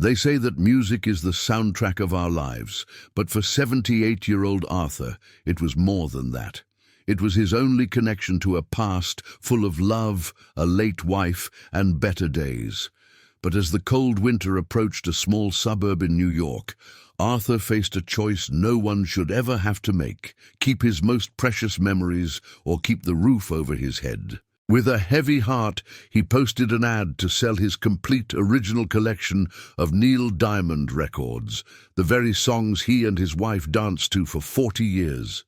They say that music is the soundtrack of our lives, but for 78-year-old Arthur, it was more than that. It was his only connection to a past full of love, a late wife, and better days. But as the cold winter approached a small suburb in New York, Arthur faced a choice no one should ever have to make: keep his most precious memories or keep the roof over his head. With a heavy heart, he posted an ad to sell his complete original collection of Neil Diamond records, the very songs he and his wife danced to for 40 years.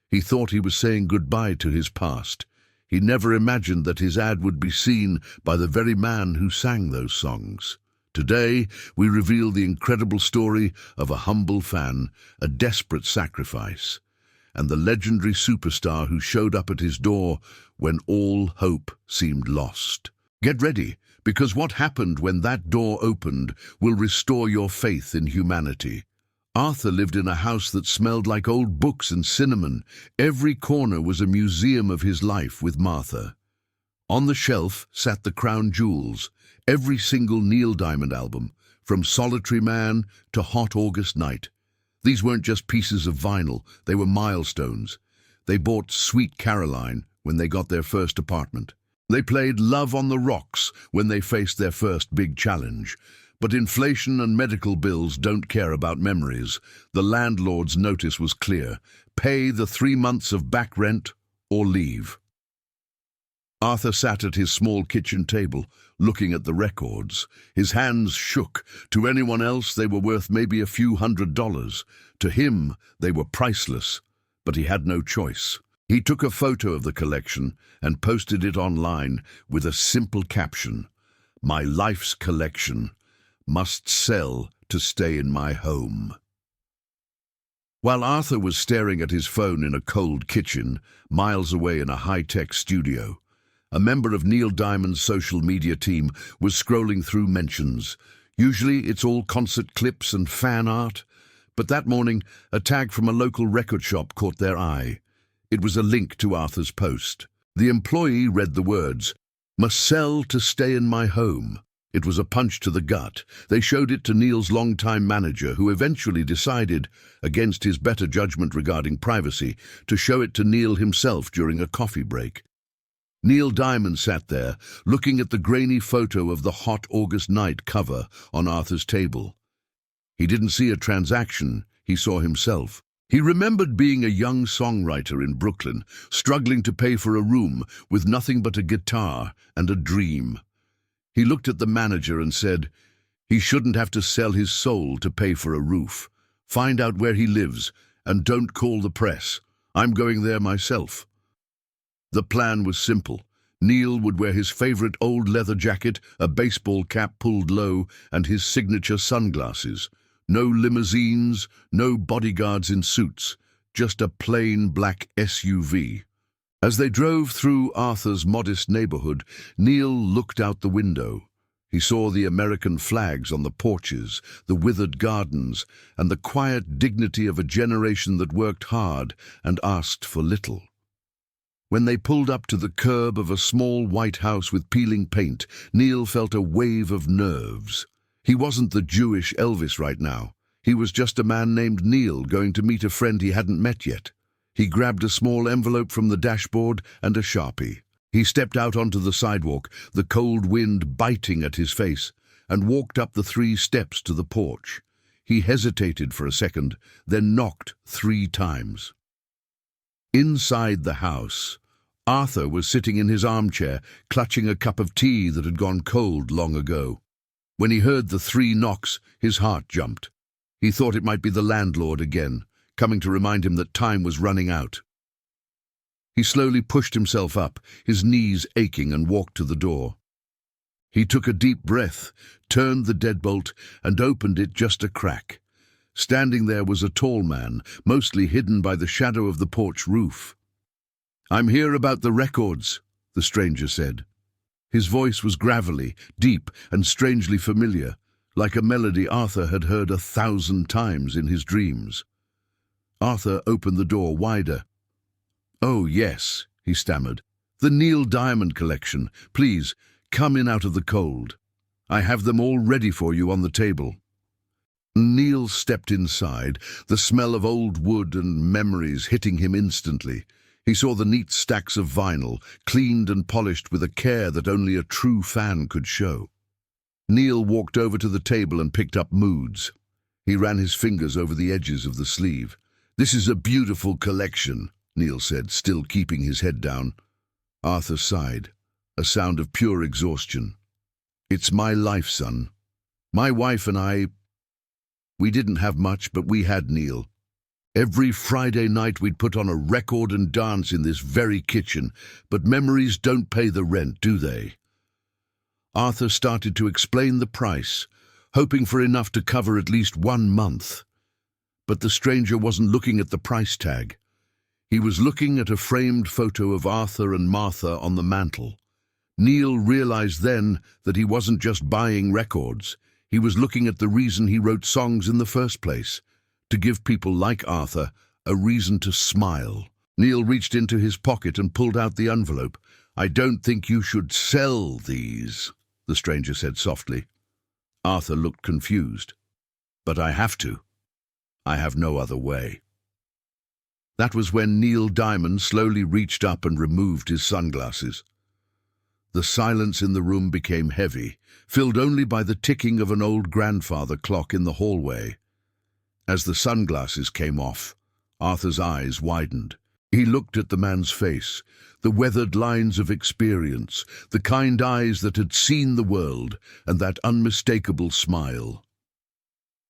He thought he was saying goodbye to his past. He never imagined that his ad would be seen by the very man who sang those songs. Today, we reveal the incredible story of a humble fan, a desperate sacrifice, and the legendary superstar who showed up at his door when all hope seemed lost. Get ready, because what happened when that door opened will restore your faith in humanity. Arthur lived in a house that smelled like old books and cinnamon. Every corner was a museum of his life with Martha. On the shelf sat the crown jewels, every single Neil Diamond album, from Solitary Man to Hot August Night. These weren't just pieces of vinyl, they were milestones. They bought Sweet Caroline when they got their first apartment. They played Love on the Rocks when they faced their first big challenge. But inflation and medical bills don't care about memories. The landlord's notice was clear: pay the 3 months of back rent or leave. Arthur sat at his small kitchen table, looking at the records. His hands shook. To anyone else, they were worth maybe a few $100s. To him, they were priceless, but he had no choice. He took a photo of the collection and posted it online with a simple caption: "My life's collection must sell to stay in my home." While Arthur was staring at his phone in a cold kitchen, miles away in a high-tech studio, a member of Neil Diamond's social media team was scrolling through mentions. Usually it's all concert clips and fan art, but that morning a tag from a local record shop caught their eye. It was a link to Arthur's post. The employee read the words, "Must sell to stay in my home." It was a punch to the gut. They showed it to Neil's longtime manager, who eventually decided, against his better judgment regarding privacy, to show it to Neil himself during a coffee break. Neil Diamond sat there, looking at the grainy photo of the Hot August Night cover on Arthur's table. He didn't see a transaction, he saw himself. He remembered being a young songwriter in Brooklyn, struggling to pay for a room with nothing but a guitar and a dream. He looked at the manager and said, he shouldn't have to sell his soul to pay for a roof. Find out where he lives, and don't call the press. I'm going there myself. The plan was simple. Neil would wear his favorite old leather jacket, a baseball cap pulled low, and his signature sunglasses. No limousines, no bodyguards in suits, just a plain black SUV. As they drove through Arthur's modest neighborhood, Neil looked out the window. He saw the American flags on the porches, the withered gardens, and the quiet dignity of a generation that worked hard and asked for little. When they pulled up to the curb of a small white house with peeling paint, Neil felt a wave of nerves. He wasn't the Jewish Elvis right now. He was just a man named Neil going to meet a friend he hadn't met yet. He grabbed a small envelope from the dashboard and a Sharpie. He stepped out onto the sidewalk, the cold wind biting at his face, and walked up the 3 steps to the porch. He hesitated for a second, then knocked 3 times. Inside the house, Arthur was sitting in his armchair, clutching a cup of tea that had gone cold long ago. When he heard the 3 knocks, his heart jumped. He thought it might be the landlord again, coming to remind him that time was running out. He slowly pushed himself up, his knees aching, and walked to the door. He took a deep breath, turned the deadbolt, and opened it just a crack. Standing there was a tall man, mostly hidden by the shadow of the porch roof. "I'm here about the records," the stranger said. His voice was gravelly, deep, and strangely familiar, like a melody Arthur had heard 1,000 times in his dreams. Arthur opened the door wider. "Oh, yes," he stammered. "The Neil Diamond collection. Please, come in out of the cold." I have them all ready for you on the table." Neil stepped inside, the smell of old wood and memories hitting him instantly. He saw the neat stacks of vinyl, cleaned and polished with a care that only a true fan could show. Neil walked over to the table and picked up Moods. He ran his fingers over the edges of the sleeve. "This is a beautiful collection," Neil said, still keeping his head down. Arthur sighed, a sound of pure exhaustion. "It's my life, son. My wife and I, we didn't have much, but we had Neil. Every Friday night we'd put on a record and dance in this very kitchen, but memories don't pay the rent, do they?" Arthur started to explain the price, hoping for enough to cover at least 1 month. But the stranger wasn't looking at the price tag. He was looking at a framed photo of Arthur and Martha on the mantel. Neil realized then that he wasn't just buying records. He was looking at the reason he wrote songs in the first place, to give people like Arthur a reason to smile. Neil reached into his pocket and pulled out the envelope. "I don't think you should sell these," the stranger said softly. Arthur looked confused. "But I have to. I have no other way." That was when Neil Diamond slowly reached up and removed his sunglasses. The silence in the room became heavy, filled only by the ticking of an old grandfather clock in the hallway. As the sunglasses came off, Arthur's eyes widened. He looked at the man's face, the weathered lines of experience, the kind eyes that had seen the world, and that unmistakable smile.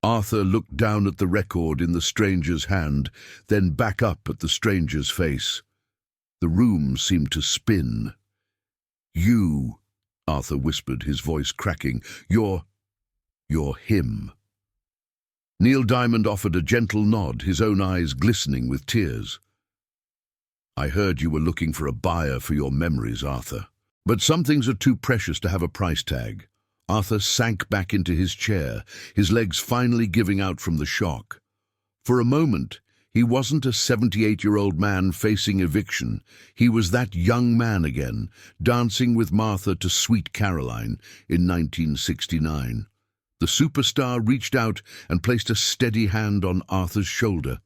Arthur looked down at the record in the stranger's hand, then back up at the stranger's face. The room seemed to spin. "You," Arthur whispered, his voice cracking, you're him." Neil Diamond offered a gentle nod, his own eyes glistening with tears. "I heard you were looking for a buyer for your memories, Arthur. But some things are too precious to have a price tag." Arthur sank back into his chair, his legs finally giving out from the shock. For a moment, he wasn't a 78-year-old man facing eviction. He was that young man again, dancing with Martha to Sweet Caroline in 1969. The superstar reached out and placed a steady hand on Arthur's shoulder.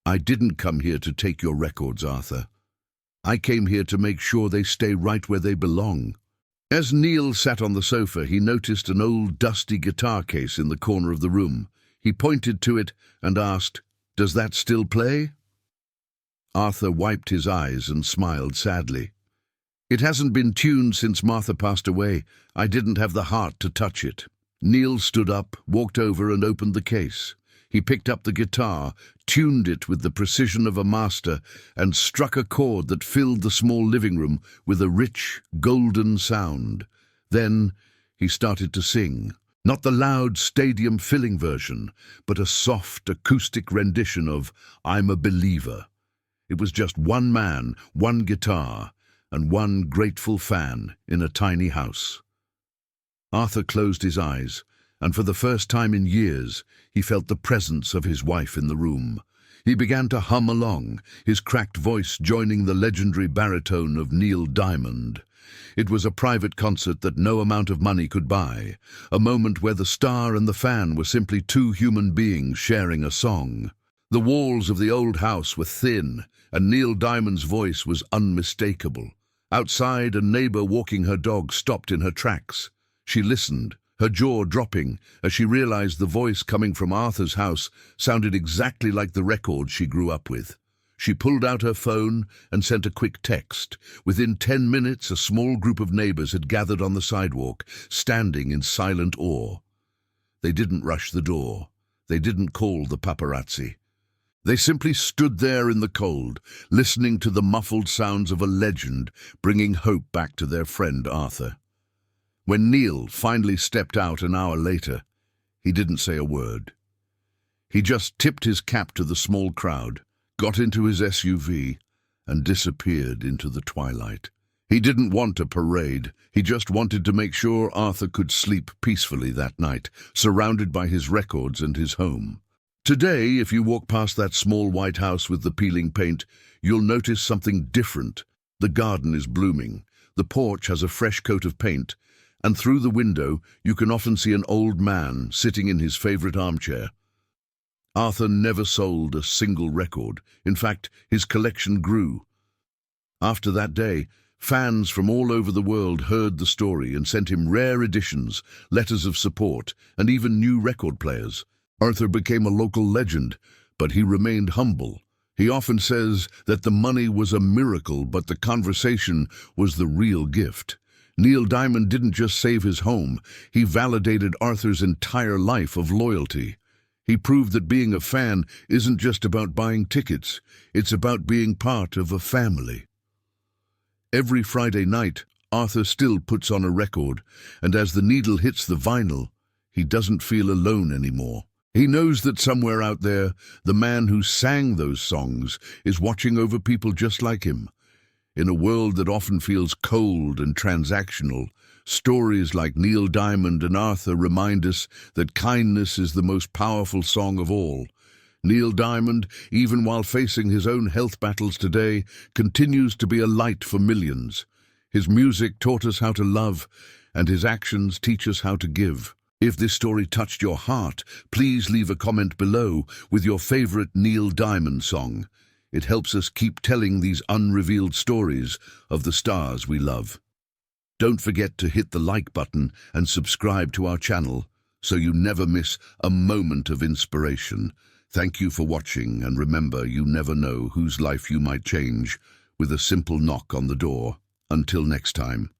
"I didn't come here to take your records, Arthur. I came here to make sure they stay right where they belong." As Neil sat on the sofa, he noticed an old dusty guitar case in the corner of the room. He pointed to it and asked, "Does that still play?" Arthur wiped his eyes and smiled sadly. "It hasn't been tuned since Martha passed away. I didn't have the heart to touch it." Neil stood up, walked over and opened the case. He picked up the guitar, tuned it with the precision of a master, and struck a chord that filled the small living room with a rich, golden sound. Then he started to sing. Not the loud, stadium-filling version, but a soft, acoustic rendition of "I'm a Believer." It was just one man, one guitar, and one grateful fan in a tiny house. Arthur closed his eyes, and for the first time in years, he felt the presence of his wife in the room. He began to hum along, his cracked voice joining the legendary baritone of Neil Diamond. It was a private concert that no amount of money could buy, a moment where the star and the fan were simply two human beings sharing a song. The walls of the old house were thin, and Neil Diamond's voice was unmistakable. Outside, a neighbor walking her dog stopped in her tracks. She listened, her jaw dropping, as she realized the voice coming from Arthur's house sounded exactly like the record she grew up with. She pulled out her phone and sent a quick text. Within 10 minutes, a small group of neighbors had gathered on the sidewalk, standing in silent awe. They didn't rush the door. They didn't call the paparazzi. They simply stood there in the cold, listening to the muffled sounds of a legend, bringing hope back to their friend Arthur. When Neil finally stepped out an hour later, he didn't say a word. He just tipped his cap to the small crowd, got into his SUV, and disappeared into the twilight. He didn't want a parade. He just wanted to make sure Arthur could sleep peacefully that night, surrounded by his records and his home. Today, if you walk past that small white house with the peeling paint, you'll notice something different. The garden is blooming. The porch has a fresh coat of paint, And through the window, you can often see an old man sitting in his favorite armchair. Arthur never sold a single record. In fact, his collection grew. After that day, fans from all over the world heard the story and sent him rare editions, letters of support, and even new record players. Arthur became a local legend, but he remained humble. He often says that the money was a miracle, but the conversation was the real gift. Neil Diamond didn't just save his home, he validated Arthur's entire life of loyalty. He proved that being a fan isn't just about buying tickets, it's about being part of a family. Every Friday night, Arthur still puts on a record, and as the needle hits the vinyl, he doesn't feel alone anymore. He knows that somewhere out there, the man who sang those songs is watching over people just like him. In a world that often feels cold and transactional, stories like Neil Diamond and Arthur remind us that kindness is the most powerful song of all. Neil Diamond, even while facing his own health battles today, continues to be a light for millions. His music taught us how to love, and his actions teach us how to give. If this story touched your heart, please leave a comment below with your favorite Neil Diamond song. It helps us keep telling these unrevealed stories of the stars we love. Don't forget to hit the like button and subscribe to our channel so you never miss a moment of inspiration. Thank you for watching, and remember, you never know whose life you might change with a simple knock on the door. Until next time.